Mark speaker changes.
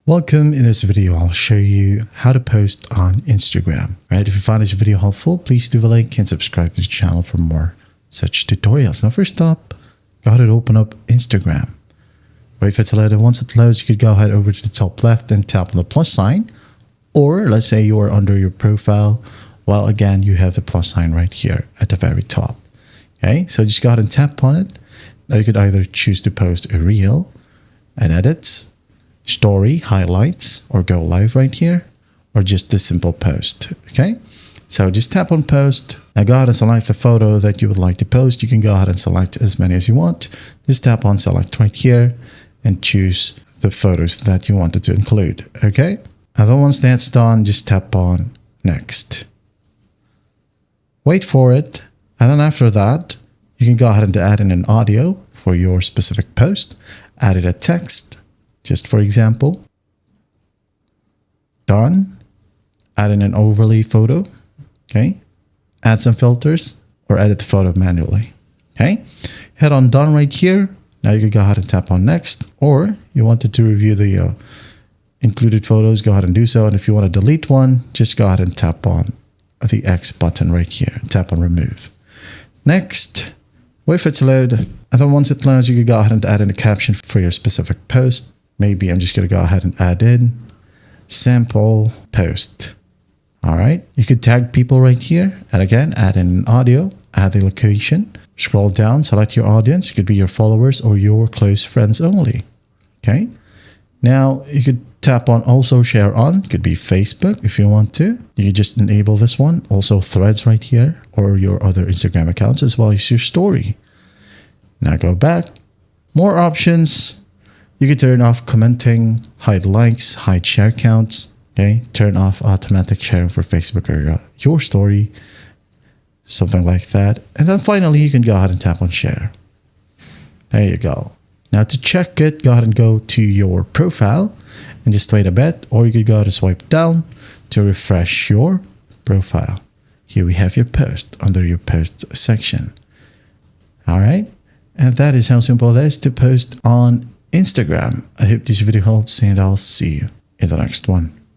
Speaker 1: Welcome. In this video, I'll show you how to post on Instagram. Right? If you find this video helpful, please leave a like and subscribe to the channel for more such tutorials. Now, first up, go ahead and open up Instagram. Wait for it to load, and once it loads, you could go ahead over to the top left and tap on the plus sign. Or let's say you are under your profile. Well, again, you have the plus sign right here at the very top. Okay, so just go ahead and tap on it. Now you could either choose to post a reel, an edit, story, highlights, or go live right here, or just a simple post. Okay, so just tap on post. Now go ahead and select the photo that you would like to post. You can go ahead and select as many as you want. Just tap on select right here and choose the photos that you wanted to include. Okay, and then once that's done, just tap on next. Wait for it, and then after that, you can go ahead and add in an audio for your specific post. Add a text, just for example. Done. Add in an overlay photo. Okay. Add some filters or edit the photo manually. Okay. Hit on done right here. Now you can go ahead and tap on next, or you wanted to review the included photos, go ahead and do so. And if you want to delete one, just go ahead and tap on the X button right here. Tap on remove. Next, wait for it to load. And then once it loads, you can go ahead and add in a caption for your specific post. Maybe I'm just going to go ahead and add in sample post. All right. You could tag people right here. And again, add in an audio, add the location, scroll down, select your audience. It could be your followers or your close friends only. Okay. Now you could tap on also share on. It could be Facebook if you want to. You could just enable this one. Also threads right here, or your other Instagram accounts, as well as your story. Now go back. More options. You can turn off commenting, hide likes, hide share counts. Okay, turn off automatic sharing for Facebook or your story, something like that. And then finally, you can go ahead and tap on share. There you go. Now to check it, go ahead and go to your profile and just wait a bit, or you could go ahead and swipe down to refresh your profile. Here we have your post under your posts section. All right. And that is how simple it is to post on Instagram. I hope this video helps, and I'll see you in the next one.